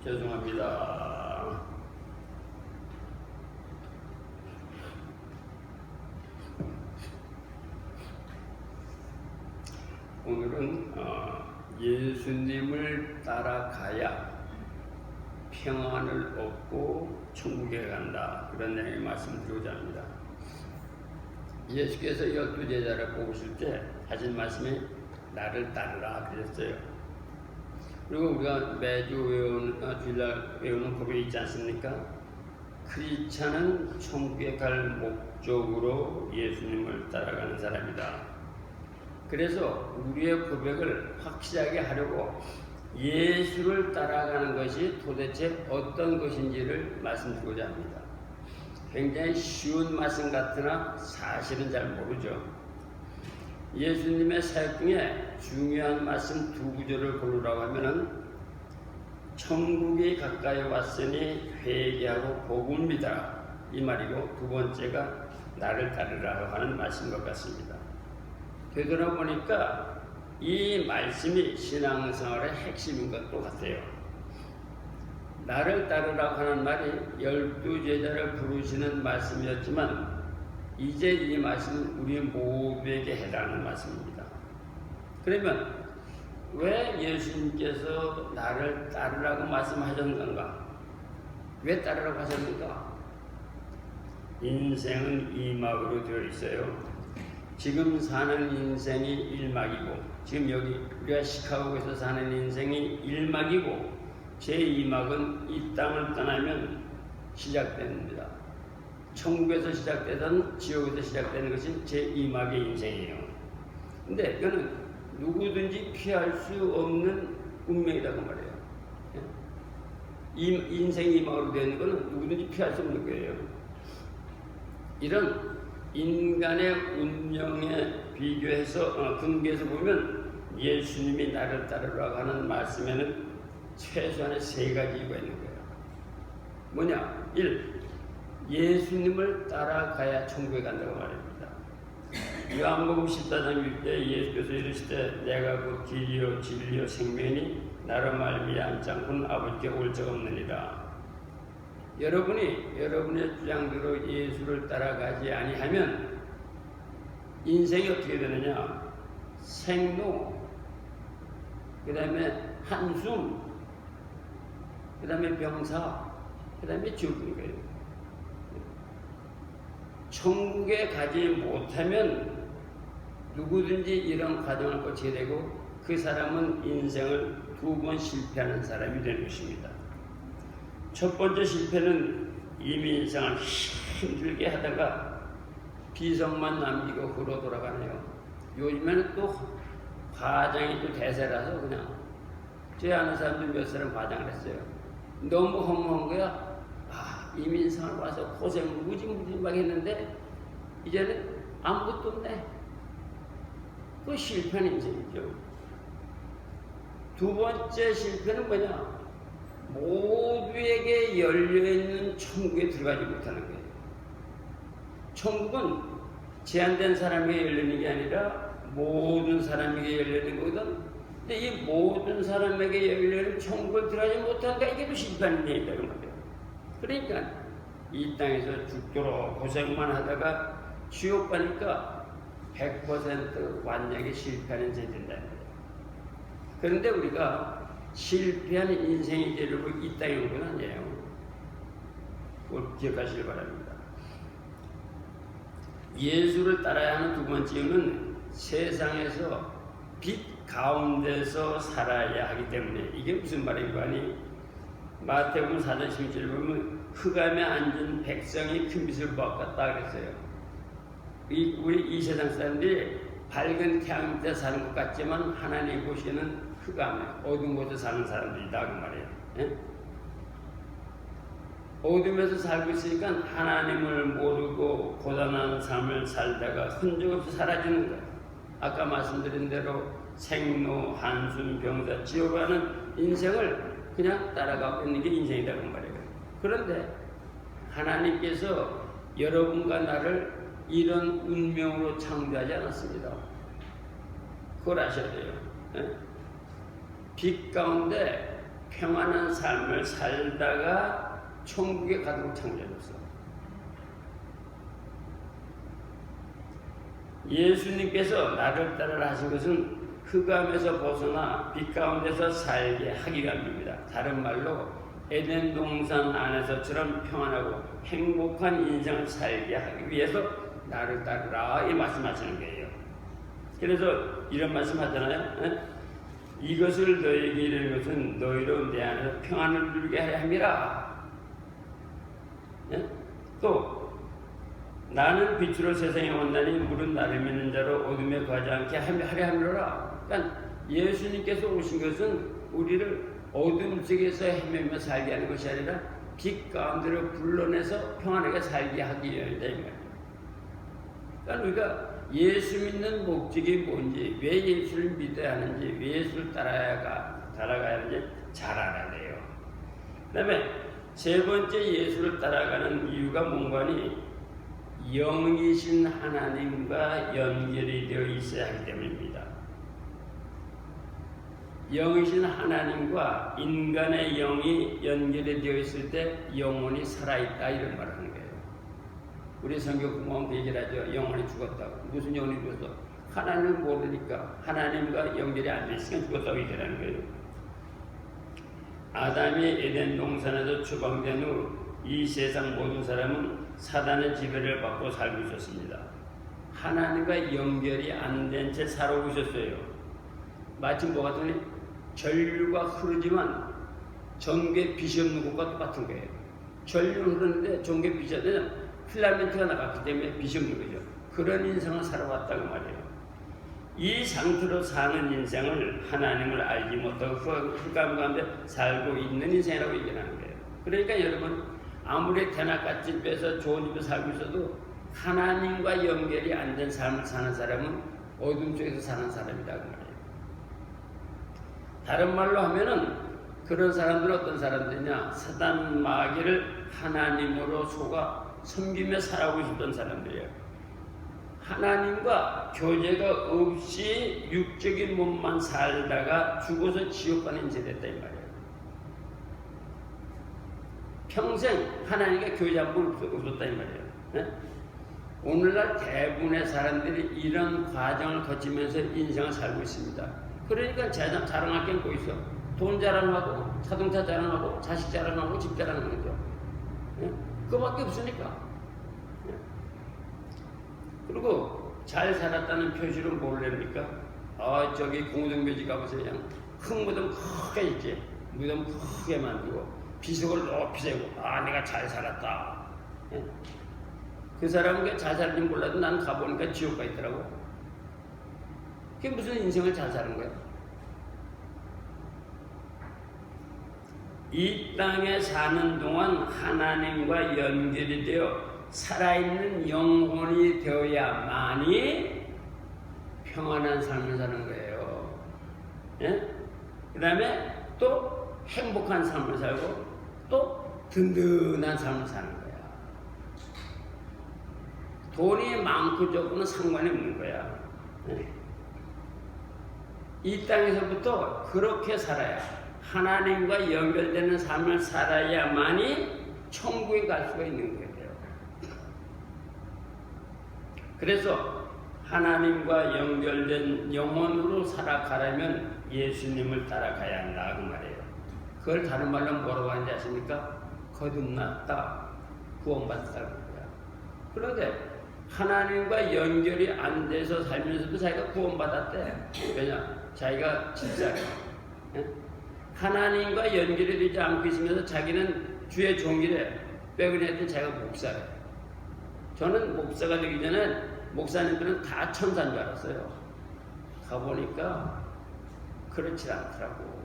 죄송합니다. 오늘은 예수님을 따라가야 평안을 얻고 천국에 간다, 그런 내용의 말씀을 드리고자 합니다. 예수께서 12제자를 뽑으실 때 하신 말씀이 나를 따르라 그랬어요. 그리고 우리가 매주 주일날 외우는 고백이 있지 않습니까? 크리스찬은 천국에 갈 목적으로 예수님을 따라가는 사람이다. 그래서 우리의 고백을 확실하게 하려고 예수를 따라가는 것이 도대체 어떤 것인지를 말씀드리고자 합니다. 굉장히 쉬운 말씀 같으나 사실은 잘 모르죠. 예수님의 사역 중에 중요한 말씀 두 구절을 고르라고 하면은 천국이 가까이 왔으니 회개하고 복음을 믿어라, 이 말이고, 두 번째가 나를 따르라 하는 말씀인 것 같습니다. 되돌아보니까 이 말씀이 신앙생활의 핵심인 것도 같아요. 나를 따르라고 하는 말이 12제자를 부르시는 말씀이었지만 이제 이 말씀은 우리 모두에게 해당하는 말씀입니다. 그러면 왜 예수님께서 나를 따르라고 말씀하셨는가? 왜 따르라고 하셨는가? 인생은 2막으로 되어 있어요. 지금 사는 인생이 1막이고, 지금 여기 우리가 시카고에서 사는 인생이 1막이고, 제2막은 이 땅을 떠나면 시작됩니다. 천국에서 시작되든 지옥에서 시작되는 것이 제2막의 인생이에요. 근데 이거는 누구든지 피할 수 없는 운명이라고 말해요. 이 인생 2막으로 되는 것은 누구든지 피할 수 없는 거예요. 이런 인간의 운명에 비교해서 근거에서 보면 예수님이 나를 따르라고 하는 말씀에는 최소한의 세 가지 이유가 있는 거예요. 뭐냐? 1. 예수님을 따라가야 천국에 간다고 말입니다. 요한복음 14장 6절 예수께서 이르시되 내가 그 길이요 진리요 생명이니 나로 말미암지 않고는 아버지께 올 적 없느니라. 여러분이 여러분의 주장대로 예수를 따라가지 아니하면 인생이 어떻게 되느냐? 생로, 그 다음에 한숨, 그 다음에 병사, 그 다음에 죽는 거예요. 천국에 가지 못하면 누구든지 이런 과정을 거치게 되고 그 사람은 인생을 2번 실패하는 사람이 되는 것입니다. 첫 번째 실패는 이미 인생을 힘들게 하다가 비석만 남기고 후로 돌아가네요. 요즘에는 또 과장이 또 대세라서 그냥 제 아는 사람들 몇 사람 과장을 했어요. 너무 허무한 거야. 이미 인생을 와서 고생 무지무지 막 했는데 이제는 아무것도 없네. 그 실패는 인생이죠. 두 번째 실패는 뭐냐? 모두에게 열려있는 천국에 들어가지 못하는 거예요. 천국은 제한된 사람에게 열리는 게 아니라 모든 사람에게 열리는 거거든. 근데 이 모든 사람에게 열리는 천국을 들어가지 못한다, 이게 또 실패하는 얘기다 그 말이에요. 그러니까 이 땅에서 죽도록 고생만 하다가 지옥 가니까 100% 완전히 실패하는 인생이 된다는 거예요. 그런데 우리가 실패하는 인생이 되려고 이 땅에 온 건 아니에요. 그걸 기억하시기 바랍니다. 예수를 따라야 하는 두 번째 이유는 세상에서 빛 가운데서 살아야 하기 때문에. 이게 무슨 말인가 하니 마태복음 4장 17절 보면 흑암에 앉은 백성이 큰 빛을 보았다 그랬어요. 우리 이 세상 사람들이 밝은 태양 밑에 사는 것 같지만 하나님 보시는 흑암에 어두운 곳에 사는 사람들이다 그 말이에요. 예? 어둠에서 살고 있으니까 하나님을 모르고 고단한 삶을 살다가 흔적 없이 사라지는 거예요. 아까 말씀드린 대로 생로, 한숨, 병사, 지옥 가는 인생을 그냥 따라가고 있는 게 인생이라고 말이에요. 그런데 하나님께서 여러분과 나를 이런 운명으로 창조하지 않았습니다. 그걸 아셔야 돼요. 빛 가운데 평안한 삶을 살다가 천국에 가도록 창조해줬어. 예수님께서 나를 따르라 하신 것은 흑암에서 벗어나 빛 가운데서 살게 하기 위함입니다. 다른 말로 에덴 동산 안에서처럼 평안하고 행복한 인생을 살게 하기 위해서 나를 따르라 이 말씀하시는 거예요. 그래서 이런 말씀 하잖아요. 이것을 너에게 이르는 것은 너희로 내 안에서 평안을 누리게 하려 함이라. 또 나는 빛으로 세상에 온다니 물은 나를 믿는 자로 어둠에 거하지 않게 하려 함이로라. 그러니까 예수님께서 오신 것은 우리를 어둠 속에서 헤매며 살게 하는 것이 아니라 빛 가운데로 불러내서 평안하게 살게 하기 위함이다 이 말이에요. 그러니까 우리가 예수 믿는 목적이 뭔지, 왜 예수를 믿어야 하는지, 왜 예수를 따라가야 하는지 잘 알아야 돼요. 그 다음에 세 번째 예수를 따라가는 이유가 뭔가니 영이신 하나님과 연결이 되어 있어야 하기 때문입니다. 영이신 하나님과 인간의 영이 연결이 되어 있을 때 영혼이 살아있다 이런 말을 하는 거예요. 우리 성경 공부하면 얘기를 하죠. 영혼이 죽었다고. 무슨 영혼이 죽었어? 하나님을 모르니까 하나님과 연결이 안 됐으니까 죽었다고 얘기하는 거예요. 아담이 에덴 동산에서 추방된 후 이 세상 모든 사람은 사단의 지배를 받고 살고 있었습니다. 하나님과 연결이 안 된 채 살아오고 있었어요. 마치 뭐 같으니 전류가 흐르지만 전기에 빛이 없는 것과 똑같은 거예요. 전류는 흐르는데 전기에 빛이 없는 필라멘트가 나갔기 때문에 빛이 없는 거죠. 그런 인생을 살아왔다고 말이에요. 이 상태로 사는 인생을 하나님을 알지 못하고 흑암 가운데 살고 있는 인생이라고 얘기하는 거예요. 그러니까 여러분 아무리 대낮같이 빼서 좋은 집에 살고 있어도 하나님과 연결이 안 된 삶을 사는 사람은 어둠 속에서 사는 사람이다 그 말이에요. 다른 말로 하면은 그런 사람들은 어떤 사람들이냐, 사단 마귀를 하나님으로 속아 섬기며 살아오고 있었던 사람들이에요. 하나님과 교제가 없이 육적인 몸만 살다가 죽어서 지옥 가는 인생이 됐다 이 말이에요. 평생 하나님과 교제 한 번 없었다 이 말이에요. 네? 오늘날 대부분의 사람들이 이런 과정을 거치면서 인생을 살고 있습니다. 그러니까 자랑할 게 뭐 있어? 돈 자랑하고 자동차 자랑하고 자식 자랑하고 집 자랑하는 거죠. 네? 그거밖에 없으니까. 네? 그리고 잘 살았다는 표시로 뭘 냅니까? 저기 공동묘지 가보세요. 그냥 큰 무덤 크게 있지. 무덤 크게 만들고 비석을 높이 세고 내가 잘 살았다. 예? 그 사람은 잘 살는지 몰라도 난 가보니까 지옥가 있더라고. 그게 무슨 인생을 잘 사는 거야? 이 땅에 사는 동안 하나님과 연결이 되어 살아있는 영혼이 되어야만이 평안한 삶을 사는 거예요. 예? 그 다음에 또 행복한 삶을 살고 또 든든한 삶을 사는 거야. 돈이 많고 적고는 상관이 없는 거야. 네. 이 땅에서부터 그렇게 살아야, 하나님과 연결되는 삶을 살아야만이 천국에 갈 수가 있는 거예요. 그래서 하나님과 연결된 영혼으로 살아가려면 예수님을 따라가야 한다 그 말이에요. 그걸 다른 말로 뭐라고 하는지 아십니까? 거듭났다, 구원받았다는 거야. 그런데 하나님과 연결이 안 돼서 살면서도 자기가 구원받았대. 왜냐? 자기가 집사래. 하나님과 연결이 되지 않고 있으면서 자기는 주의 종이래. 빼그리 했더니 자기가 목사래. 저는 목사가 되기 전에 목사님들은 다 천사인 줄 알았어요. 가보니까 그렇지 않더라고.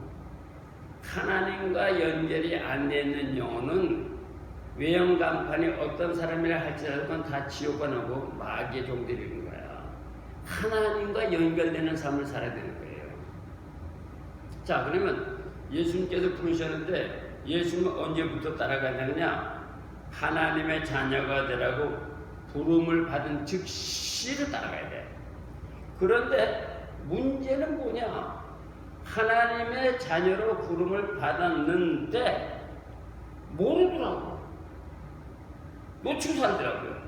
하나님과 연결이 안 되는 영혼은 외형간판이 어떤 사람이라 할지라도 다 지옥 가고 마귀의 종들이 되는 거야. 하나님과 연결되는 삶을 살아야 되는 거예요. 자, 그러면 예수님께서 부르셨는데 예수님은 언제부터 따라가야 되느냐? 하나님의 자녀가 되라고 부름을 받은 즉시로 따라가야 돼. 그런데 문제는 뭐냐? 하나님의 자녀로 부름을 받았는데 모르더라고. 놓치고 살더라고요.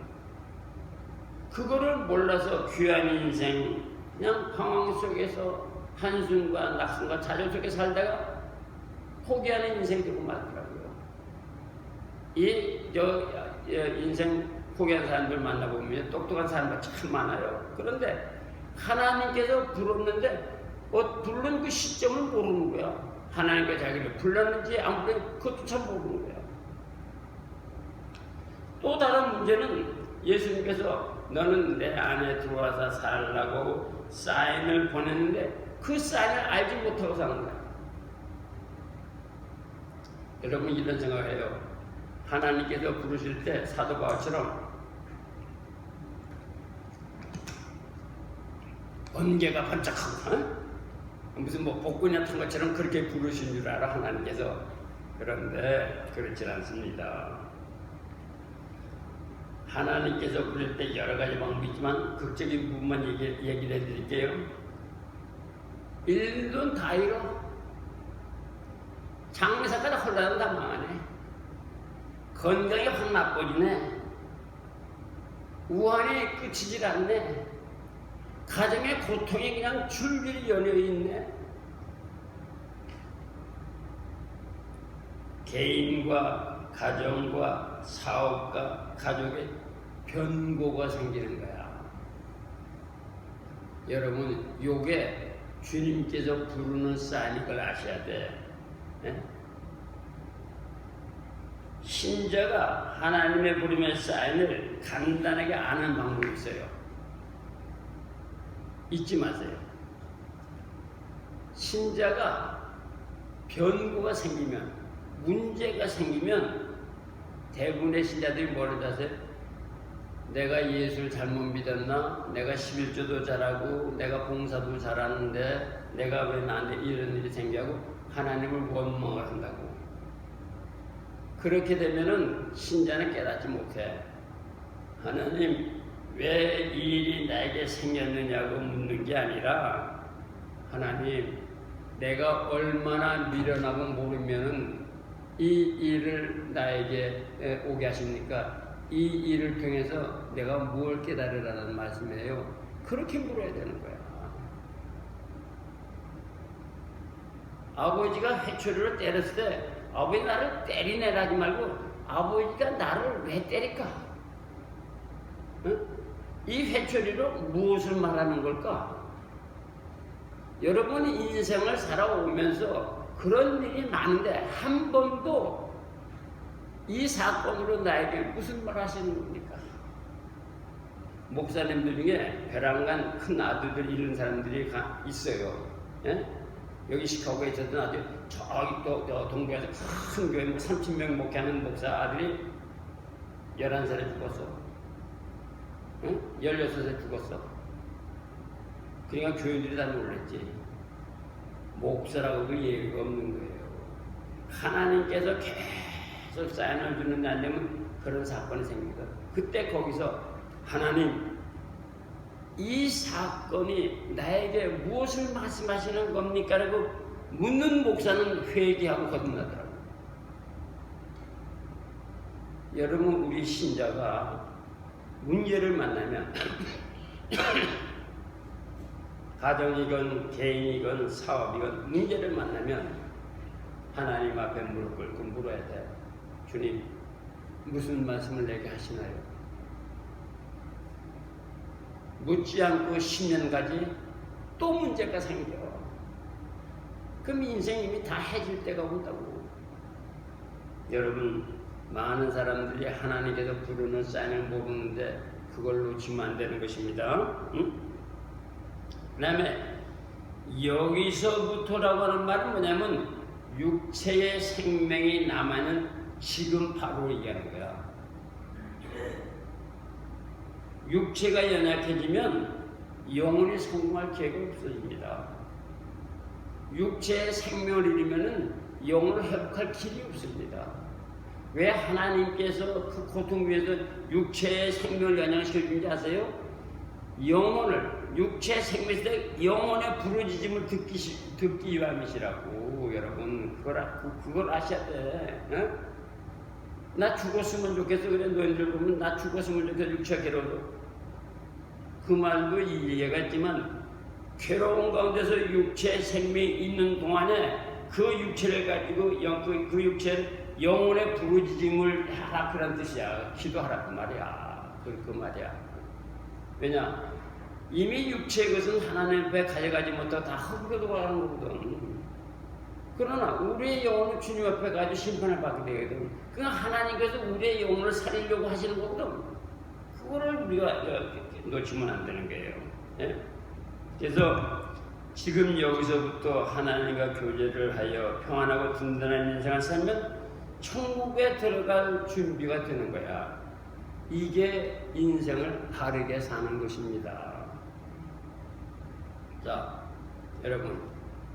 그거를 몰라서 귀한 인생 그냥 방황 속에서 한숨과 낙심과 좌절 속에 살다가 포기하는 인생이 되고 말더라고요. 인생 포기한 사람들 만나보면 똑똑한 사람들 참 많아요. 그런데 하나님께서 불렀는데 부른 그 시점을 모르는 거야. 하나님께 자기를 불렀는지 안 불렀는지 그것도 참 모르는 거야. 또 다른 문제는 예수님께서 너는 내 안에 들어와서 살라고 사인을 보냈는데 그 사인을 알지 못하고 사는 거야. 여러분 이런 생각해요. 하나님께서 부르실 때 사도 바울처럼 번개가 반짝하고 무슨 뭐 복근이 탄 것처럼 그렇게 부르신 줄 알아 하나님께서. 그런데 그렇지 않습니다. 하나님께서 부를 때 여러 가지 방법이 있지만 극적인 부분만 얘기를 해드릴게요. 일돈 다 잃어. 장사까지 홀라면 다 망하네. 건강이 확 나빠지네. 우환이 끝이질 않네. 가정의 고통이 그냥 줄줄이 연해있네. 개인과 가정과 사업과 가족의 변고가 생기는 거야. 여러분, 요게 주님께서 부르는 사인인 걸 아셔야 돼. 네? 신자가 하나님의 부름의 사인을 간단하게 아는 방법이 있어요. 잊지 마세요. 신자가 변고가 생기면, 문제가 생기면 대부분의 신자들이 뭐를 하세요? 내가 예수를 잘못 믿었나? 내가 11조도 잘하고 내가 봉사도 잘하는데 내가 왜 나한테 이런 일이 생기고 하나님을 원망을 한다고. 그렇게 되면은 신자는 깨닫지 못해. 하나님 왜 이 일이 나에게 생겼느냐고 묻는 게 아니라 하나님 내가 얼마나 미련하고 모르면은 이 일을 나에게 오게 하십니까? 이 일을 통해서 내가 무엇을 깨달으라는 말씀이에요. 그렇게 물어야 되는 거야. 아버지가 회초리로 때렸을 때 아버지 나를 때리내라지 말고 아버지가 나를 왜 때릴까? 응? 이 회초리로 무엇을 말하는 걸까? 여러분이 인생을 살아오면서 그런 일이 많은데 한 번도 이 사건으로 나에게 무슨 말 하시는 겁니까? 목사님들 중에 벼랑간 큰 아들들 이런 사람들이 있어요. 예? 여기 시카고에 있었던 아들, 저기 또 동부에서 큰 교회 30명 목회하는 목사 아들이 11살에 죽었어. 응? 16살에 죽었어. 그러니까 교인들이 다 놀랬지. 목사라고 그 예의가 없는 거예요. 하나님께서 계속 사인을 주는데 안 되면 그런 사건이 생기거든. 그때 거기서 하나님 이 사건이 나에게 무엇을 말씀하시는 겁니까? 라고 묻는 목사는 회개하고 거듭나더라고요. 여러분 우리 신자가 문제를 만나면 가정이건 개인이건 사업이건 문제를 만나면 하나님 앞에 무릎 꿇고 물어야 돼. 주님 무슨 말씀을 내게 하시나요? 묻지 않고 10년 가지 또 문제가 생겨. 그럼 인생이 이미 다 해질 때가 온다고. 여러분 많은 사람들이 하나님께서 부르는 사인을 모르는데 그걸 놓치면 안 되는 것입니다. 응? 그 다음에 여기서부터라고 하는 말은 뭐냐면 육체의 생명이 남아있는 지금 바로 얘기하는 거야. 육체가 연약해지면 영혼이 성공할 기회가 없어집니다. 육체의 생명을 잃으면 영혼을 회복할 길이 없습니다. 왜 하나님께서 그 고통 위에서 육체의 생명을 연약시켜주는지 아세요? 영혼을 육체 생명에서 영혼의 부르짖음을 듣기 위함이시라고. 여러분 그걸 아셔야 돼. 어? 나 죽었으면 좋겠어. 그래 너희들 보면 나 죽었으면 좋겠어. 육체가 괴로워도 그 말도 이해가 있지만 괴로운 가운데서 육체 생명이 있는 동안에 그 육체를 가지고 그 육체를 영혼의 부르짖음을 하라 그런 뜻이야. 기도하라 그 말이야. 그 말이야. 왜냐? 이미 육체의 것은 하나님 앞에 가져가지 못하고 다 흙으로 가는 거거든. 그러나 우리의 영혼은 주님 앞에 가지고 심판을 받게 되거든. 그 하나님께서 우리의 영혼을 살리려고 하시는 거거든. 그거를 우리가 놓치면 안 되는 거예요. 예? 그래서 지금 여기서부터 하나님과 교제를 하여 평안하고 든든한 인생을 살면 천국에 들어갈 준비가 되는 거야. 이게 인생을 바르게 사는 것입니다. 자, 여러분,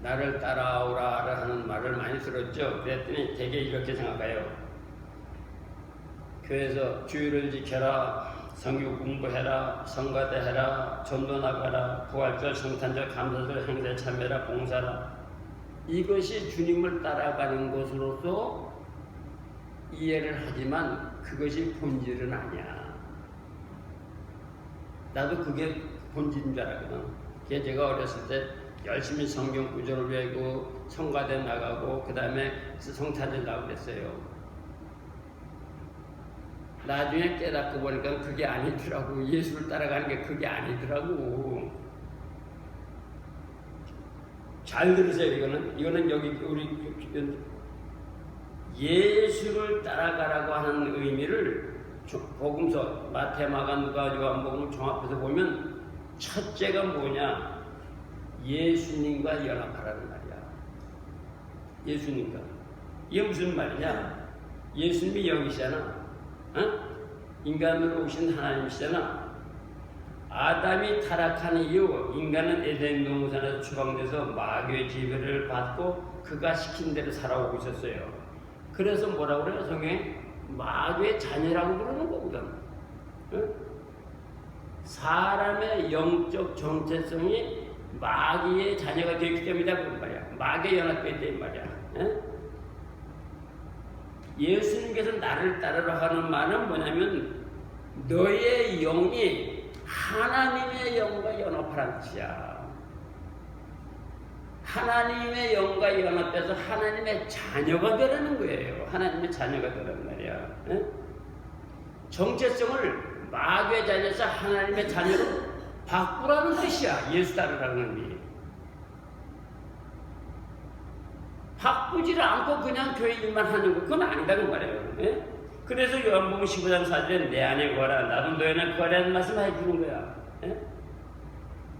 나를 따라오라 하는 말을 많이 들었죠? 그랬더니 되게 이렇게 생각해요. 교회에서 주일을 지켜라, 성경 공부해라, 성가대 해라, 전도 나가라, 부활절, 성탄절, 감사절, 행사에 참여해라, 봉사라. 이것이 주님을 따라가는 것으로서 이해를 하지만 그것이 본질은 아니야. 나도 그게 본질인 줄 알았거든. 그게 제가 어렸을 때 열심히 성경 구절을 외우고 성가대 나가고 그 다음에 성탄절 나가고 그랬어요. 나중에 깨닫고 보니까 그게 아니더라고. 예수를 따라가는 게 그게 아니더라고. 잘 들으세요. 이거는 여기 우리 예수를 따라가라고 하는 의미를 복음서 마태, 마가, 누가, 요한복음 종합해서 보면 첫째가 뭐냐? 예수님과 연합하라는 말이야. 예수님과. 이게 무슨 말이냐? 예수님이 여기시잖아. 어? 인간으로 오신 하나님이시잖아. 아담이 타락한 이후 인간은 에덴 동산에서 추방돼서 마귀의 지배를 받고 그가 시킨 대로 살아오고 있었어요. 그래서 뭐라고 그래요? 성경에 마귀의 자녀라고 부르는 거거든. 어? 사람의 영적 정체성이 마귀의 자녀가 되었기 때문이다 그 말이야. 마귀에 연합되기 때문에 말이야. 어? 예수님께서 나를 따르라 하는 말은 뭐냐면 너의 영이 하나님의 영과 연합하라는 뜻이야. 하나님의 영과 연합돼서 하나님의 자녀가 되라는 거예요. 하나님의 자녀가 되라는 말이야. 에? 정체성을 마귀의 자녀에서 하나님의 자녀로 바꾸라는 뜻이야. 예수 따르라는 의미. 바꾸지를 않고 그냥 교회 일만 하는 거 그건 아니다는 말이에요. 예? 그래서 요한복음 15장 4절에 내 안에 거하라 나도 너희 안에 거하라는 말씀을 해주는 거야. 예?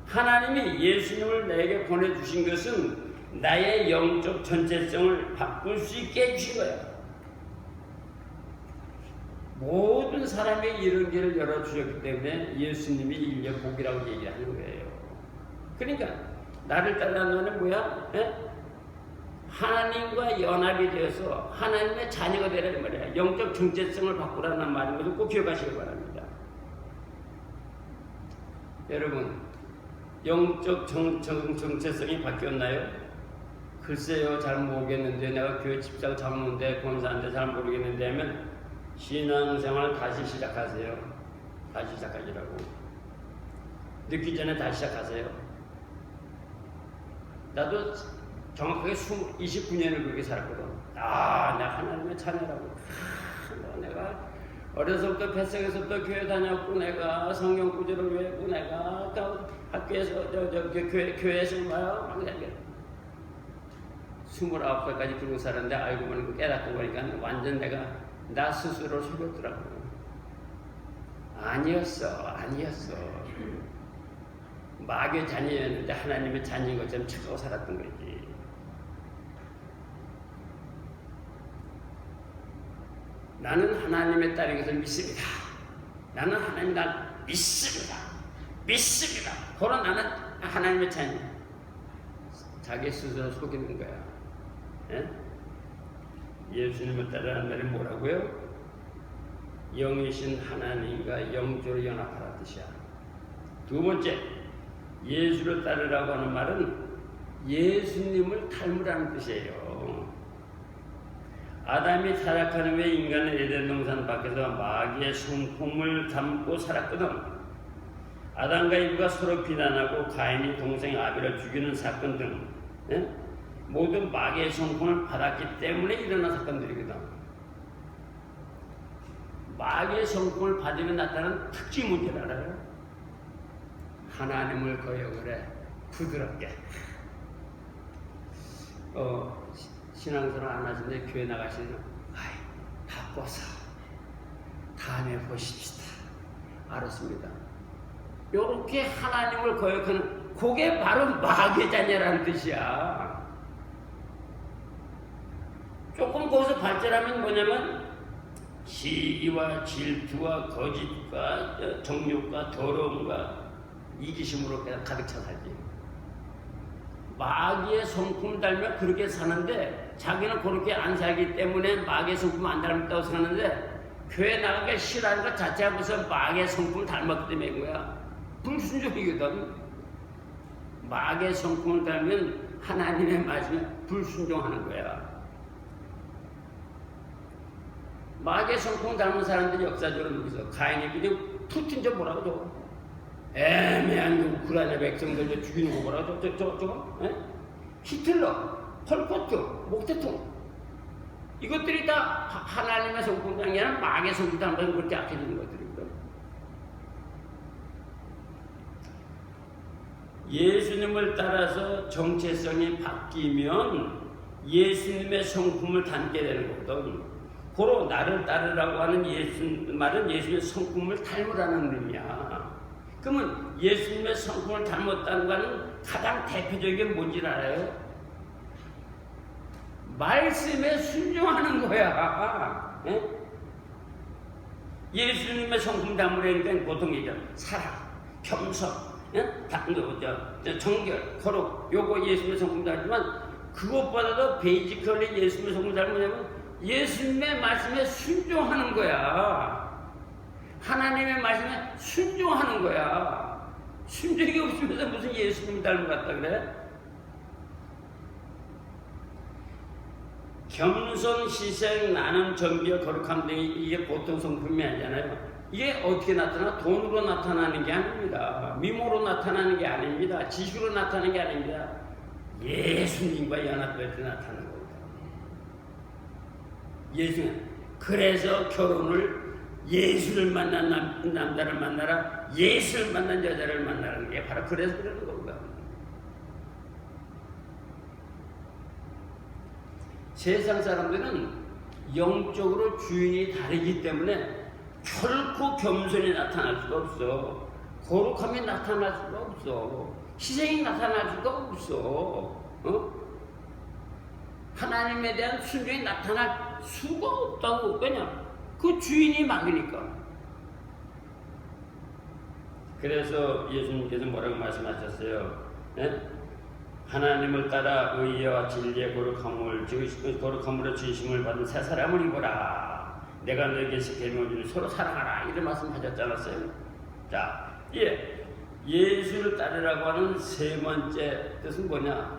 하나님이 예수님을 내게 보내주신 것은 나의 영적 전체성을 바꿀 수 있게 해주신 거야. 모든 사람의 이런 길을 열어주셨기 때문에 예수님이 인류 복이라고 얘기하는 거예요. 그러니까 나를 따르는 너는 뭐야? 예? 하나님과 연합이 되어서 하나님의 자녀가 되라는 말이야. 영적 정체성을 바꾸라는 말인 것을 꼭 기억하시기 바랍니다. 여러분, 영적 정체성이 바뀌었나요? 글쎄요, 잘 모르겠는데 내가 교회 집사고 장로인데 권사인데 잘 모르겠는데 하면 신앙생활 다시 시작하세요. 다시 시작하시라고. 늦기 전에 다시 시작하세요. 나도 정확하게 29년을 그렇게 살았거든. 내가 하나님의 자녀라고. 내가 어려서부터 뱃속에서부터 교회 다녔고, 내가 성경 구절을 외우고, 내가 학교에서 교회에서 막 29살까지 그러고 살았는데 알고 보니까 깨닫고 보니까 완전 내가 나 스스로 속였더라고. 아니었어. 마귀의 자녀였는데 하나님의 자녀인 것처럼 착하고 살았던 거지. 나는 하나님의 딸인 것을 믿습니다. 나는 하나님 날 믿습니다. 바로 나는 하나님의 자녀. 자기 스스로 속이는 거야. 예? 예수님을 따르는 말이 뭐라고요? 영이신 하나님과 영적으로 연합하라 뜻이야. 두 번째, 예수를 따르라고 하는 말은 예수님을 닮으라는 뜻이에요. 아담이 타락한 후에 인간은 에덴 동산 밖에서 마귀의 성품을 담고 살았거든. 아담과 이브가 서로 비난하고 가인이 동생 아벨을 죽이는 사건 등 모두 마귀의 성품을 받았기 때문에 일어난 사건들이거든. 마귀의 성품을 받으면 나타나는 특징이 뭔지 알아요? 하나님을 거역을 해. 부드럽게. 신앙생활 안 하시는데 교회 나가시면 바빠서 다음에 보십시다. 알았습니다. 요렇게 하나님을 거역하는 그게 바로 마귀의 자녀라는 뜻이야. 조금 거기서 발전하면 뭐냐면 시기와 질투와 거짓과 정욕과 더러움과 이기심으로 가득 차 살지. 마귀의 성품을 닮으면 그렇게 사는데 자기는 그렇게 안 살기 때문에 마귀의 성품 안 닮았다고 생각하는데 교회 나가기 싫어하는 것 자체가 무슨 마귀의 성품을 닮았기 때문인 거야. 불순종이거든. 마귀의 성품을 닮으면 하나님의 말씀에 불순종하는 거야. 마귀의 성품을 닮은 사람들이 역사적으로 누구죠? 가인이 그냥 푸틴 저 뭐라고 저거? 애매한 우크라이나 백성들 죽이는 거 뭐라고 저거? 히틀러, 폴포트, 목태통 이것들이 다 하나님의 성품이 아니라 마귀의 성품을 닮아서 그렇게 악해지는 것들이거든. 예수님을 따라서 정체성이 바뀌면 예수님의 성품을 닮게 되는 거거든. 고로 나를 따르라고 하는 말은 예수님의 성품을 닮으라는 의미야. 그러면 예수님의 성품을 닮았다는 것은 가장 대표적인 게 뭔지 알아요? 말씀에 순종하는 거야. 예수님의 성품 닮으려니까 보통 얘기하죠. 사랑, 겸손, 정결, 거룩. 요거 예수님의 성품 닮지만 그것보다도 베이지컬리 예수님의 성품 닮으려면 예수님의 말씀에 순종하는 거야. 하나님의 말씀에 순종하는 거야. 순종이 없으면서 무슨 예수님 닮은 것 같다 그래? 겸손, 희생, 나눔, 정결, 거룩함 등이 이게 보통 성품이 아니잖아요. 이게 어떻게 나타나? 돈으로 나타나는 게 아닙니다. 미모로 나타나는 게 아닙니다. 지식으로 나타나는 게 아닙니다. 예수님과 연합될 때 나타나는 겁니다. 예수님. 그래서 결혼을 예수를 만난 남자를 만나라, 예수를 만난 여자를 만나라는 게 바로 그래서 그러는 겁니다. 세상 사람들은 영적으로 주인이 다르기 때문에 결코 겸손이 나타날 수가 없어. 거룩함이 나타날 수가 없어. 희생이 나타날 수가 없어. 하나님에 대한 순종이 나타날 수가 없다고. 왜냐? 그 주인이 막으니까. 그래서 예수님께서 뭐라고 말씀하셨어요? 하나님을 따라 의와 진리의 거룩함으로 진심을 받은 새 사람을 입어라. 내가 너에게서 계명을 주니 서로 사랑하라. 이런 말씀 하셨지 않았어요? 자, 예수를 따르라고 하는 세 번째 뜻은 뭐냐?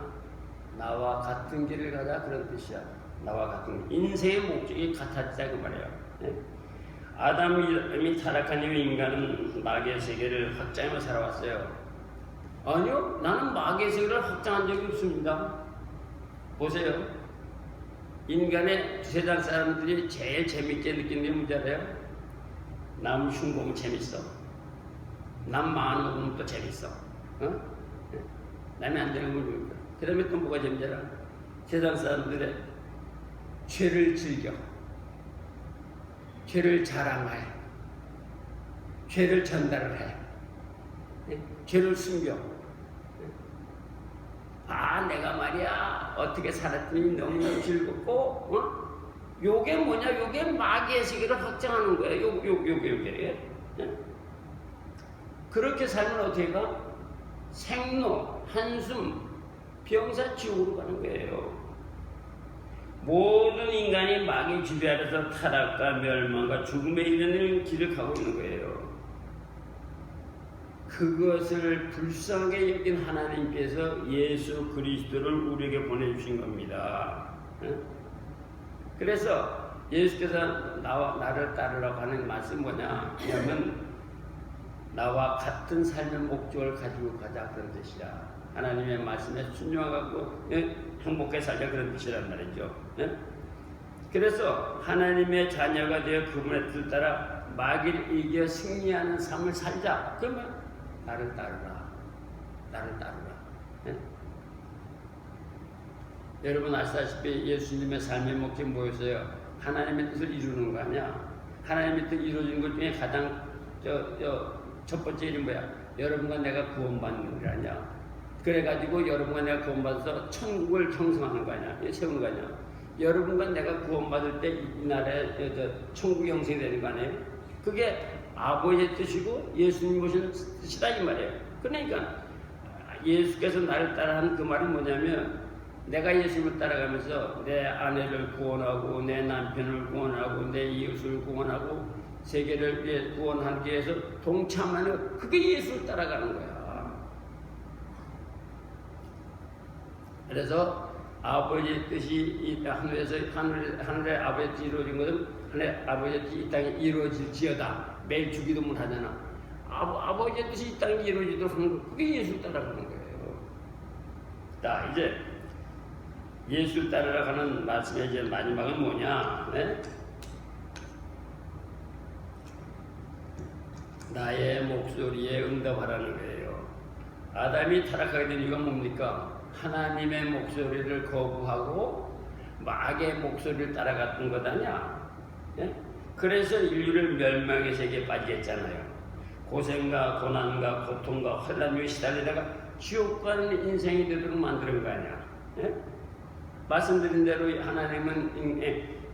나와 같은 길을 가자, 그런 뜻이야. 나와 같은 길. 인생의 목적이 같았다 그 말이에요. 아담이 타락한 이후 인간은 마귀의 세계를 확장하며 살아왔어요. 아니요, 나는 마귀의 세계를 확장한 적이 없습니다. 보세요. 인간의 세상 사람들이 제일 재밌게 느끼는 게 뭔지 알아요? 남 흉보면 재밌어. 남 망하는 거 보면 또 재밌어. 남이 안 되는 걸 보니까. 그 다음에 또 뭐가 재밌지 알아? 세상 사람들의 죄를 즐겨. 죄를 자랑해. 죄를 전달을 해. 죄를 숨겨. 내가 말이야 어떻게 살았더니 너무너무 즐겁고 요게 뭐냐? 요게 마귀의 세계를 확장하는 거야. 요게 그렇게 살면 어떻게 가? 생로, 한숨, 병사, 지옥으로 가는 거예요. 모든 인간이 마귀의 지배 아래서 타락과 멸망과 죽음에 이르는 길을 가고 있는 거예요. 그것을 불쌍하게 여긴 하나님께서 예수 그리스도를 우리에게 보내주신 겁니다. 그래서 예수께서 나를 따르라고 하는 말씀이 뭐냐 하면 나와 같은 삶의 목적을 가지고 가자 그런 뜻이야. 하나님의 말씀에 순종하고 행복하게 살자 그런 뜻이란 말이죠. 그래서 하나님의 자녀가 되어 그분의 뜻을 따라 마귀를 이겨 승리하는 삶을 살자. 그러면 나를 따르라. 나를 따르라. 여러분 아시다시피 예수님의 삶의 목적이 뭐였어요? 하나님의 뜻을 이루는 거 아니야? 하나님의 뜻 이루어지는 것 중에 가장 첫 번째 일은 뭐야? 여러분과 내가 구원받는 거 아니야? 그래가지고 여러분과 내가 구원받아서 천국을 형성하는 거 아니야? 세우는 거 아니야? 여러분과 내가 구원받을 때 이 나라에 천국이 형성되는 거 아니에요? 그게 아버지의 뜻이고 예수님 모시는 뜻이다 이 말이에요. 그러니까 예수께서 나를 따라하는 그 말은 뭐냐면 내가 예수님을 따라가면서 내 아내를 구원하고 내 남편을 구원하고 내 이웃을 구원하고 세계를 위해 구원하기 위해서 동참하는 그게 예수를 따라가는 거야. 그래서 아버지의 뜻이 하늘의 아버지의 뜻이 이루어진 것은 하늘의 아버지의 뜻이 이 땅에 이루어질지어다. 매일 주기도문 하잖아. 아버지의 뜻이 이 땅에 이루어지도록 하는 거 그게 예수를 따라가는 거예요. 자 이제 예수를 따라가는 말씀의 이제 마지막은 뭐냐? 네? 나의 목소리에 응답하라는 거예요. 아담이 타락하게 된 이유가 뭡니까? 하나님의 목소리를 거부하고 마귀의 목소리를 따라갔던 것 아니야? 예? 그래서 인류를 멸망의 세계에 빠지게 했잖아요. 고생과 고난과 고통과 혼란 위에 시달리다가 지옥 가는 인생이 되도록 만드는 거 아니야? 예? 말씀드린 대로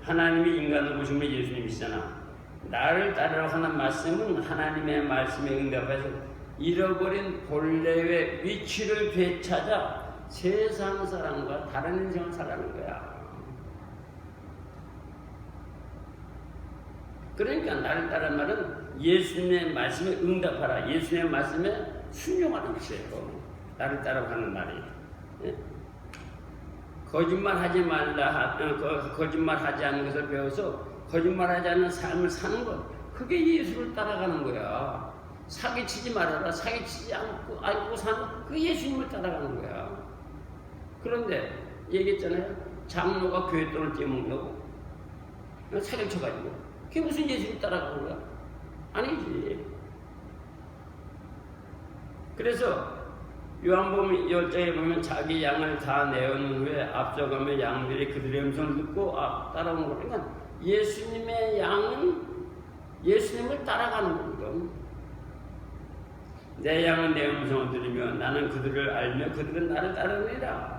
하나님이 인간을 보신 분 예수님이시잖아. 나를 따르라고 하는 말씀은 하나님의 말씀에 응답해서 잃어버린 본래의 위치를 되찾아 세상 사람과 다른 인생을 살아가는 거야. 그러니까 나를 따르는 말은 예수님의 말씀에 응답하라. 예수님의 말씀에 순종하는 것이에요. 나를 따라고 하는 말이. 예? 거짓말하지 말라. 거짓말하지 않는 것을 배워서 거짓말하지 않는 삶을 사는 것. 그게 예수를 따라가는 거야. 사기치지 말아라. 사기치지 않고 사는 그 예수님을 따라가는 거야. 그런데 얘기했잖아요. 장로가 교회 돈을 떼먹는다고 사기를 쳐가지고 그게 무슨 예수를 따라가는 거야? 아니지. 그래서 요한복음 10장에 보면 자기 양을 다 내어놓은 후에 앞서가며 양들이 그들의 음성을 듣고 따라오는 거니까 그러니까 예수님의 양은 예수님을 따라가는 거거든. 내 양은 내 음성을 들으며 나는 그들을 알며 그들은 나를 따르느니라.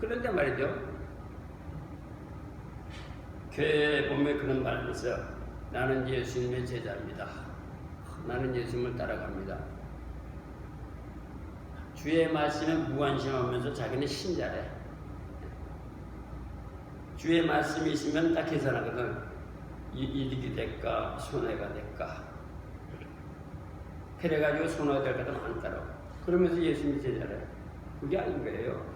그런데 말이죠. 교회에 보면 그런 말이 있어요. 나는 예수님의 제자입니다. 나는 예수님을 따라갑니다. 주의 말씀에 무관심하면서 자기는 신자래. 주의 말씀이 있으면 딱 계산하거든. 이득이 될까 손해가 될까. 그래가지고 손해가 될까 안 따라. 그러면서 예수님이 제자래. 그게 아닌 거예요.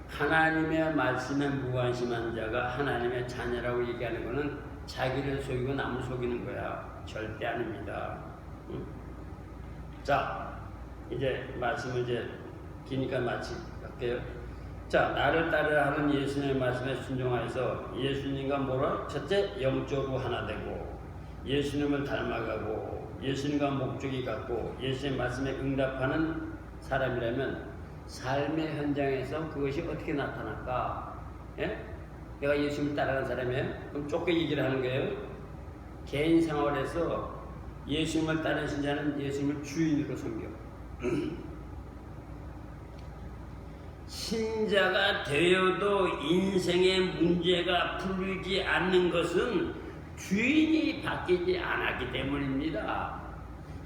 하나님의 말씀에 무관심한 자가 하나님의 자녀라고 얘기하는 것은 자기를 속이고 남을 속이는 거야. 절대 아닙니다. 자, 이제 말씀을 이제 기니까 마치게요. 자, 나를 따르라 하는 예수님의 말씀에 순종하여서 예수님과 뭐라? 첫째, 영적으로 하나 되고 예수님을 닮아가고 예수님과 목적이 같고 예수님의 말씀에 응답하는 사람이라면 삶의 현장에서 그것이 어떻게 나타날까? 예? 내가 예수님을 따라가는 사람이에요? 그럼 좁게 얘기를 하는 거예요. 개인 생활에서 예수님을 따르는 자는 예수님을 주인으로 섬겨. 신자가 되어도 인생의 문제가 풀리지 않는 것은 주인이 바뀌지 않았기 때문입니다.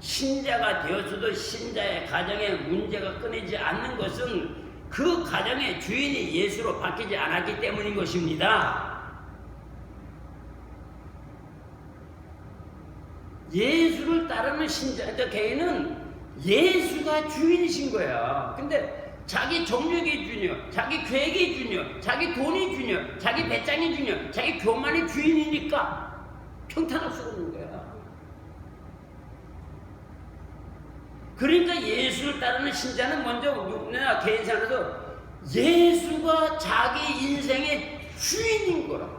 신자가 되었어도 신자의 가정에 문제가 끊이지 않는 것은 그 가정의 주인이 예수로 바뀌지 않았기 때문인 것입니다. 예수를 따르는 신자, 개인은 예수가 주인이신 거야. 근데 자기 정력이 주인이요, 자기 계획이 주인이요, 자기 돈이 주인이요, 자기 배짱이 주인이요, 자기 교만이 주인이니까 평탄할 수 없는 거야. 그러니까 예수를 따르는 신자는 먼저 누구나 개인 생활에서 예수가 자기 인생의 주인인 거라고.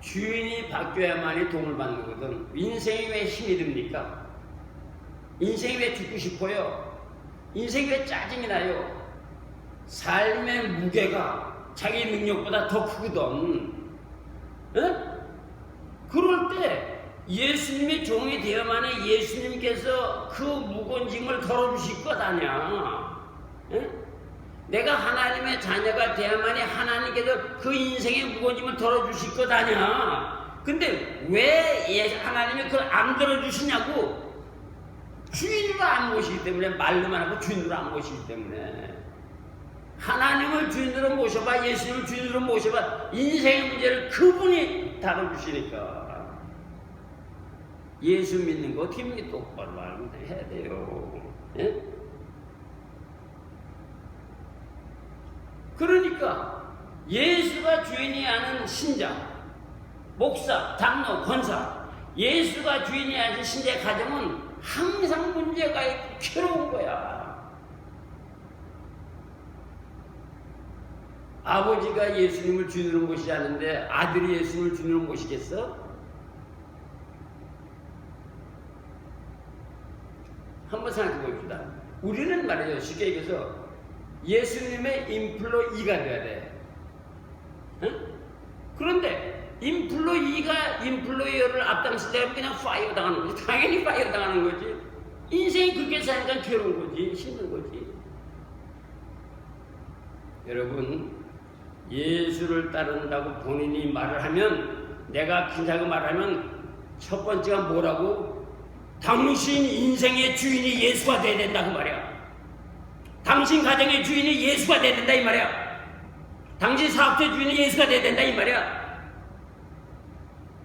주인이 바뀌어야만이 도움을 받는 거거든. 인생이 왜 힘이 듭니까? 인생이 왜 죽고 싶어요? 인생이 왜 짜증이 나요? 삶의 무게가 자기 능력보다 더 크거든. 에? 그럴 때 예수님의 종이 되어만이 예수님께서 그 무거운 짐을 덜어주실 것 아니야. 에? 내가 하나님의 자녀가 되어만이 하나님께서 그 인생의 무거운 짐을 덜어주실 것 아니야. 근데 왜 하나님이 그걸 안 덜어주시냐고. 주인으로 안 모시기 때문에, 말로만 하고 주인으로 안 모시기 때문에. 하나님을 주인으로 모셔봐, 예수님을 주인으로 모셔봐, 인생의 문제를 그분이 다뤄주시니까. 예수 믿는 거 어떻게 똑바로 알고 해야 돼요. 예? 그러니까 예수가 주인이 아닌 신자, 목사, 장로, 권사, 예수가 주인이 아닌 신자의 가정은 항상 문제가 있고 괴로운 거야. 아버지가 예수님을 주인으로 모시지 않는데 아들이 예수님을 주인으로 모시겠어? 한번 생각해 봅시다. 우리는 말이죠, 쉽게 얘기해서 예수님의 인플로이가 돼야 돼. 응? 그런데 인플로이가 인플로이어를 앞당시되면 그냥 파이어 당하는 거지. 당연히 파이어 당하는 거지. 인생이 그렇게 사니까 괴로운 거지. 힘든 거지. 여러분, 예수를 따른다고 본인이 말을 하면, 내가 긴자고 말하면 첫 번째가 뭐라고? 당신 인생의 주인이 예수가 돼야 된다 그 말이야. 당신 가정의 주인이 예수가 돼야 된다 이 말이야. 당신 사업체 주인이 예수가 돼야 된다 이 말이야.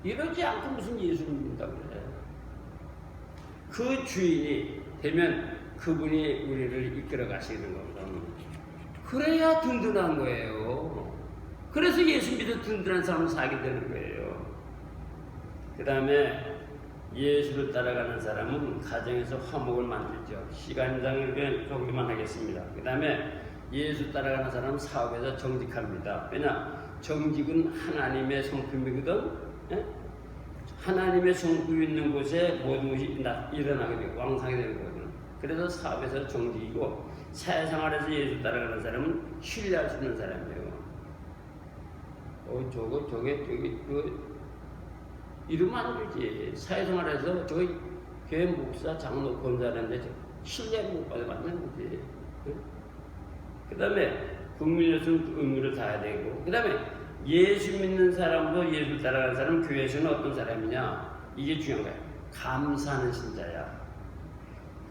이러지 않고 무슨 예수를 믿는다고 그래. 그 주인이 되면 그분이 우리를 이끌어 가시는 거거든. 그래야 든든한 거예요. 그래서 예수 믿어 든든한 사람을 살게 되는 거예요. 그 다음에 예수를 따라가는 사람은 가정에서 화목을 만들죠. 시간상을 조금만 하겠습니다. 그 다음에 예수 따라가는 사람은 사업에서 정직합니다. 왜냐? 정직은 하나님의 성품이거든. 예? 하나님의 성품이 있는 곳에 모든 것이 일어나게 되고 왕성하게 되는 거거든. 그래서 사업에서 정직이고, 사회생활에서 예수 따라가는 사람은 신뢰할 수 있는 사람이에요. 저게 이러면 안 되지. 사회생활에서 저기 교회 목사, 장로, 권사라는데 신뢰를 못 받아 맞는 거지. 그 다음에 국민으로서는 의무를 다해야 되고, 그 다음에 예수 믿는 사람도 예수 따라가는 사람, 교회에서는 어떤 사람이냐? 이게 중요한 거야. 감사하는 신자야.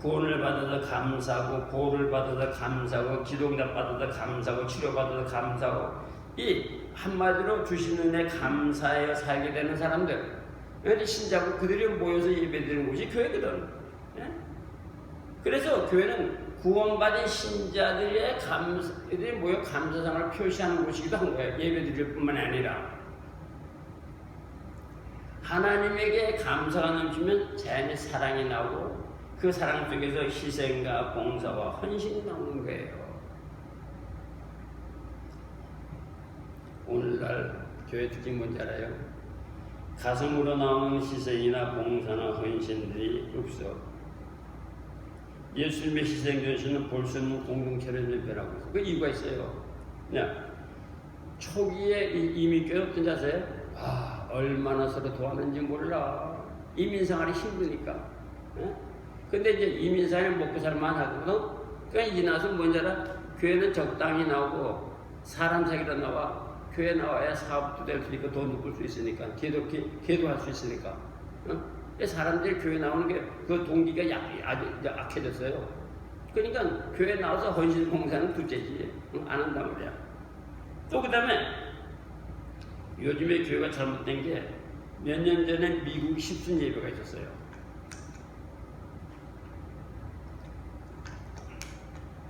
구원을 받아서 감사하고, 보호를 받아서 감사하고, 기도응답 받아서 감사하고, 치료 받아서 감사하고, 이 한마디로 주시는 데 감사하여 살게 되는 사람들. 신자고 그들이 모여서 예배드리는 곳이 교회거든. 예? 그래서 교회는 구원받은 신자들의 감사들이 모여 감사상을 표시하는 곳이기도 한 거예요. 예배드릴 뿐만 아니라 하나님에게 감사가 넘치면 자연히 사랑이 나오고, 그 사랑 속에서 희생과 봉사와 헌신이 나오는 거예요. 오늘날 교회 특징 뭔지 알아요? 가슴으로 나오는 희생이나 봉사나 헌신들이 없어. 예수님의 희생 전시는 볼 수 없는 공동체를 변하고 있어. 그 이유가 있어요. 그냥 초기에 이미 교회 어떤 자세? 얼마나 서로 도와는지 몰라. 이민생활이 힘드니까. 근데 이제 이민생활이 먹고 살만 하거든. 그러니까 이 나서 뭔지 알아? 교회는 적당히 나오고 사람 사귀러 나와. 교회 나와야 사업도 될 수 있고 돈도 벌 수 있으니까, 기도할 수 있으니까. 사람들이 교회 나오는 게 그 동기가 아주 약해졌어요. 그러니까 교회 나와서 헌신 봉사는 둘째지. 안 한단 말이야. 또 그 다음에 요즘에 교회가 잘못된 게 몇 년 전에 미국 십순 예배가 있었어요.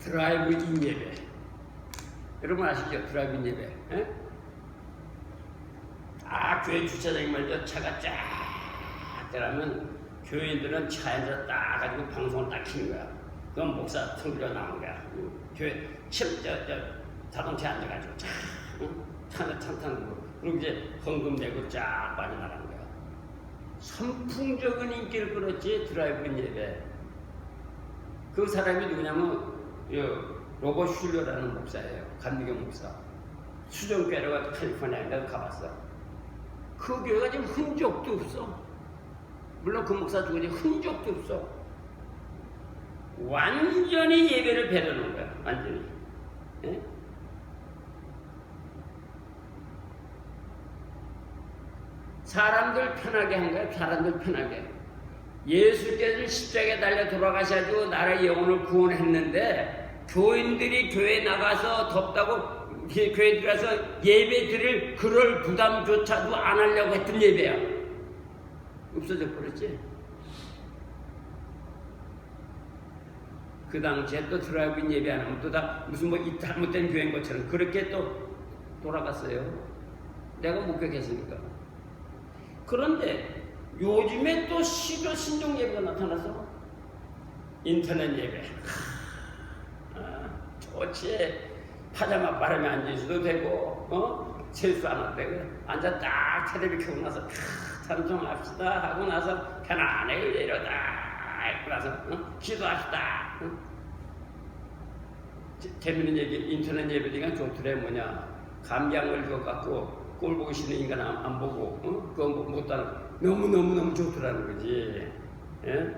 드라이브인 예배. 여러분 아시죠? 드라이브인 예배. 에? 교회 주차장에 말이죠. 차가 쫙 들어가면 교인들은 차에서 딱 가지고 방송을 딱 키는 거야. 그건 목사 통비로 나온 거야. 교회 자동차에 앉아가지고 쫙 차는 타는 거. 그리고 이제 헌금 내고 쫙 빠져나가는 거야. 선풍적인 인기를 끌었지 드라이브인 예배. 그 사람이 누구냐면 로버 슐러라는 목사예요. 감리교 목사. 수정교회가 캘리포니아에 내가 가봤어. 그 교회가 지금 흔적도 없어. 물론 그 목사 누구지 흔적도 없어. 완전히 예배를 배려놓은 거야. 완전히. 예? 사람들 편하게 한 거야. 사람들 편하게. 예수께서 십자가에 달려 돌아가셔가지고 나라의 영혼을 구원했는데 교인들이 교회 나가서 덥다고 교회 들어가서 예배 드릴 그럴 부담조차도 안 하려고 했던 예배야. 없어져 버렸지. 그 당시에 또 드라이브인 예배 안 하면 또 다 무슨 이 잘못된 교회인 것처럼 그렇게 또 돌아갔어요. 내가 목격했으니까. 그런데 요즘에 또 시도 신종 예배가 나타나서 인터넷 예배. 좋지. 파자마 바람에 앉아있어도 되고, 세수 안 해도 되고, 앉아 딱 텔레비 켜고 나서 찬송합시다 하고 나서 편안하게 내려다 하고 나서 기도합시다. 재밌는 얘기, 인터넷 예배니까 좋더래. 뭐냐, 감기약을 줘갖고 꼴 보기 싫은 인간 안 보고 그거 못하는 너무 좋더라는 거지. 예?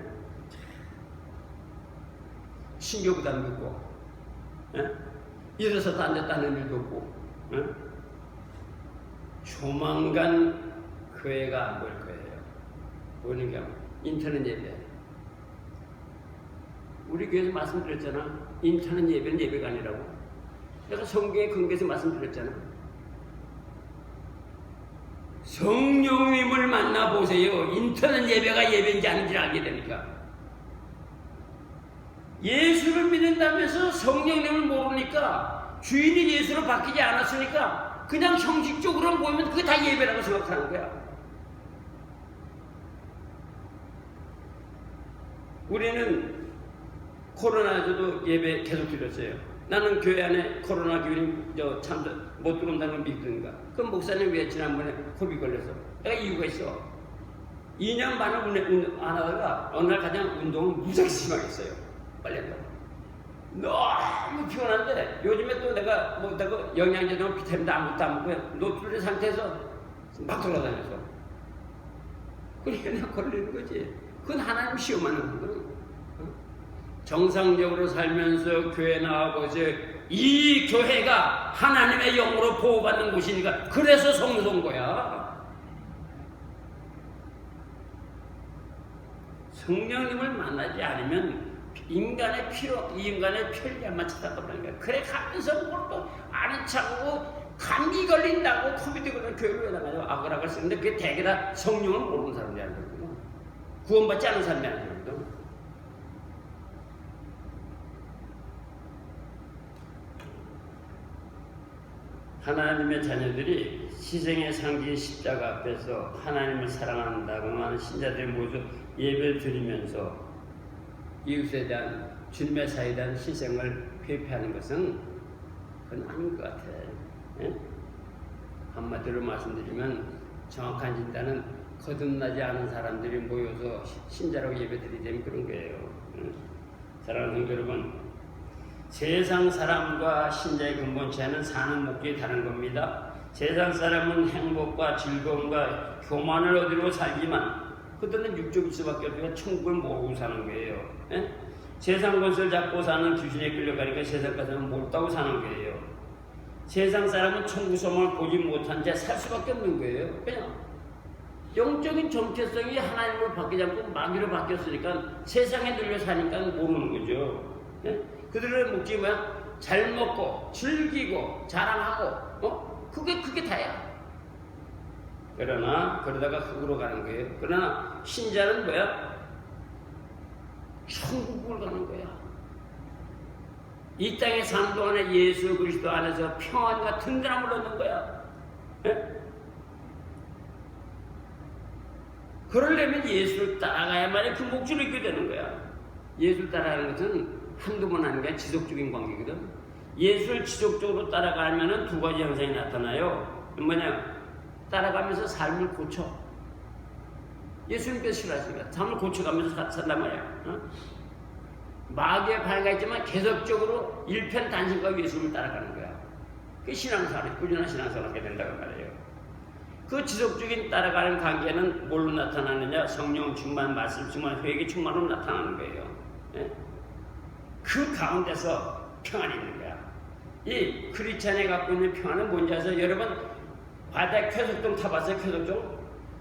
신교부담도 있고, 예? 일어서도 앉았다는 일도 없고, 예? 조만간 교회가 안 보일 거예요. 보는 게 인터넷 예배. 우리 교회에서 말씀드렸잖아. 인터넷 예배는 예배가 아니라고. 내가 성경의 근거에서 말씀드렸잖아. 성령님을 만나보세요. 인터넷 예배가 예배인지 아닌지 알게 되니까. 예수를 믿는다면서 성령님을 모르니까 주인이 예수로 바뀌지 않았으니까 그냥 형식적으로 보면 그게 다 예배라고 생각하는 거야. 우리는 코로나에서도 예배 계속 드렸어요. 나는 교회 안에 코로나 교인이 못 들어온다는 걸 믿으니까. 그럼 목사님 왜 지난번에 코비 걸려서? 내가 이유가 있어. 2년 반을 안 하다가 어느 날 가장 운동을 무지하게 심하게 했어요. 빨리 한다고. 너무 피곤한데 요즘에 또 내가 못하고 영양제도 비타민도 아무것도 안 먹고 노출된 상태에서 막 돌아다녀서. 그러니까 내가 걸리는 거지. 그건 하나님 시험하는 거거든. 정상적으로 살면서 교회 나와보세요. 이 교회가 하나님의 영으로 보호받는 곳이니까 그래서 성소인 거야. 성령님을 만나지 않으면 인간의 편리함만 찾아가는 거야. 그래 가면서 뭘 또 아는 척하고 감기 걸린다고 코비드 걸린 교회로 왜 나가냐고 아그락을 쓰는데 그게 대개 다 성령을 모르는 사람들이 아니거든. 구원받지 않은 사람이 아니거든. 하나님의 자녀들이 희생의 상징 십자가 앞에서 하나님을 사랑한다고 하는 신자들이 모두 예배를 드리면서 이웃에 대한 주님의 사이에 대한 희생을 회피하는 것은 그건 아닌 것 같아. 예? 한마디로 말씀드리면 정확한 진단은 거듭나지 않은 사람들이 모여서 신자라고 예배드리자면 그런 거예요. 사랑하는 성도 여러분, 세상 사람과 신자의 근본체는 사는 목적이 다른 겁니다. 세상 사람은 행복과 즐거움과 교만을 얻으려고 살지만 그들은 육적일 수밖에 없으니까 천국을 모르고 사는 거예요. 예? 세상 것을 잡고 사는 귀신에 끌려가니까 세상 것은 몰다고 사는 거예요. 세상 사람은 천국 소망을 보지 못한 채 살 수밖에 없는 거예요. 그냥 영적인 정체성이 하나님을 바뀌지 않고 마귀로 바뀌었으니까 세상에 들려 사니까 모르는 거죠. 예? 그들의 목적이 뭐야? 잘 먹고 즐기고 자랑하고 그게 다야. 그러다가 흙으로 가는 거예요. 그러나 신자는 뭐야? 천국을 가는 거야. 이 땅의 삶 동안에 예수 그리스도 안에서 평안과 든든함을 얻는 거야. 예? 그러려면 예수를 따라가야만이 그 목줄을 있게 되는 거야. 예수를 따라가는 것은 한두 번 하는 게 지속적인 관계거든. 예수를 지속적으로 따라가면은 두 가지 현상이 나타나요. 뭐냐? 따라가면서 삶을 고쳐. 예수님께서 싫어하시니까 삶을 고쳐가면서 산단 말이야. 어? 마귀에 발가있지만 계속적으로 일편단심과 예수님을 따라가는 거야. 그 신앙생활, 꾸준한 신앙생활을 하게 된다고 말이에요. 그 지속적인 따라가는 관계는 뭘로 나타나느냐? 성령 충만, 말씀 충만, 회개 충만으로 나타나는 거예요. 예? 그 가운데서 평안이 있는 거야. 이 크리스찬이 갖고 있는 평안은 뭔지 아세요? 여러분 바다에 쾌속종 타봤어요?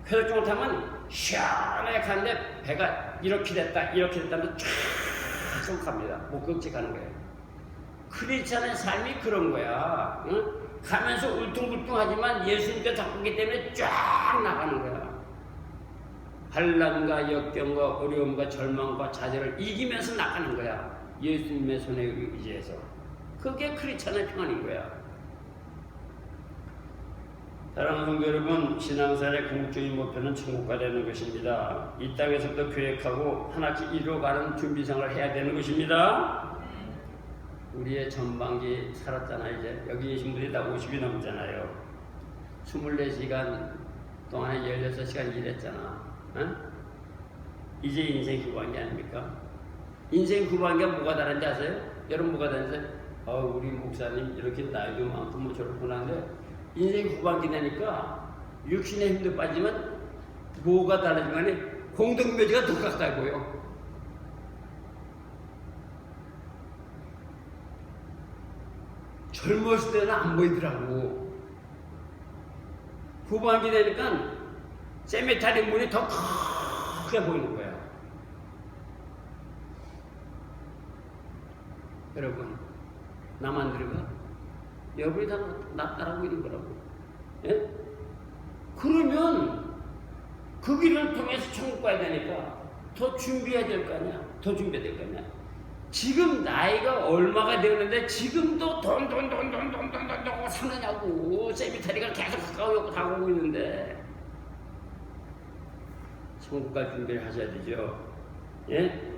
쾌속종을 타면 시원하게 가는데 배가 이렇게 됐다 하면 쫙 갑니다. 목적지 가는 거예요. 크리스찬의 삶이 그런 거야. 응? 가면서 울퉁불퉁하지만 예수님께 잡고 있기 때문에 쫙 나가는 거야. 환난과 역경과 어려움과 절망과 좌절을 이기면서 나가는 거야. 예수님의 손에 의지해서. 그게 크리스찬의 평안인 거야. 사랑하는 성도 여러분, 신앙생활의 궁극적인 목표는 천국가 되는 것입니다. 이 땅에서부터 계획하고 하나씩 이루어가는 준비생활을 해야 되는 것입니다. 우리의 전반기 살았잖아. 이제 여기 계신 분이 다 50이 넘잖아요. 24시간 동안에 16시간 일했잖아. 어? 이제 인생 후반기 아닙니까? 인생 후반기가 뭐가 다른지 아세요? 여러분 뭐가 다른지? 우리 목사님 이렇게 나이도 많고 뭐 저렇구나 하는데 인생 후반기 되니까 육신의 힘도 빠지면 뭐가 다르지만 간에 공동묘지가 더 가까이 보여. 젊었을 때는 안 보이더라고. 후반기 되니까 세메타리 문이 더 크게 보이는 거야. 여러분, 나만 들어가? 여러분이 다 나 따라오고 있는 거라고. 예? 그러면 그 길을 통해서 천국 가야 되니까 더 준비해야 될 거 아니야? 더 준비해야 될 거 아니야? 지금 나이가 얼마가 되는데 지금도 돈 사느냐고. 세미타리가 계속 가까이 다가오고 있는데 천국 갈 준비를 하셔야 되죠. 예?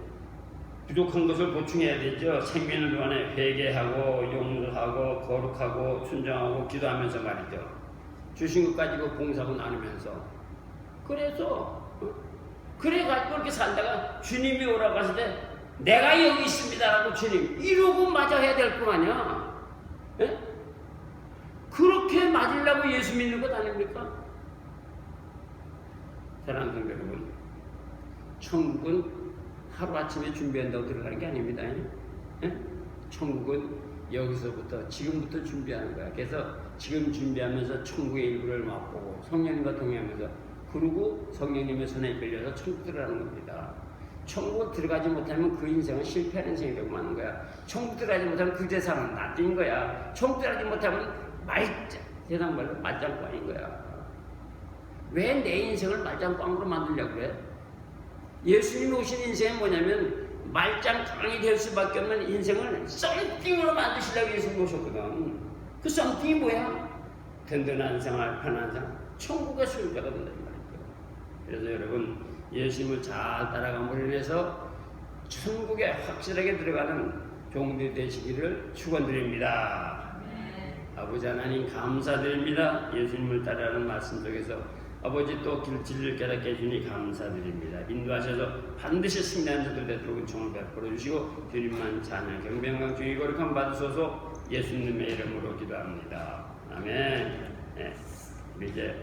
부족한 것을 보충해야 되죠. 생명을 위해 회개하고 용서하고 거룩하고 순종하고 기도하면서 말이죠. 주신 것 가지고 봉사하고 나누면서 그래가지고 이렇게 살다가 주님이 오라고 하실 때 내가 여기 있습니다라고 주님 이러고 맞아야 될 거 아니야. 예? 그렇게 맞으려고 예수 믿는 것 아닙니까? 사랑하는 성도 여러분, 천국은 하루아침에 준비한다고 들어가는 게 아닙니다. 예? 천국은 여기서부터 지금부터 준비하는 거야. 그래서 지금 준비하면서 천국의 일부를 맛보고 성령님과 동행하면서 그러고 성령님의 손에 이끌려서 천국 들어가는 겁니다. 천국 들어가지 못하면 그 인생은 실패한 인생이 되고 마는 거야. 천국 들어가지 못하면 그 재산은 나쁜 거야. 천국 들어가지 못하면 세상 말로 말짱꽝인 거야. 왜 내 인생을 말짱꽝으로 만들려고 그래? 예수님이 오신 인생은 뭐냐면 말짱꽝이 될 수밖에 없는 인생을 썸띵으로 만드시려고 예수님 오셨거든. 그 썸띵이 뭐야? 든든한 생활, 편한 생활, 천국의 소유자가 된다는 말이죠. 그래서 여러분, 예수님을 잘 따라감으로 인해서 천국에 확실하게 들어가는 종들이 되시기를 축원드립니다. 아버지 하나님 감사드립니다. 예수님을 따라가는 말씀 속에서 아버지 또 진리를 깨닫게 해주니 감사드립니다. 인도하셔서 반드시 승리하는 자들 되도록 은총을 베풀어 주시고 주님만 찬양 경배영광 주의 거룩함 받으소서. 예수님의 이름으로 기도합니다. 아멘. 네, 우리 이제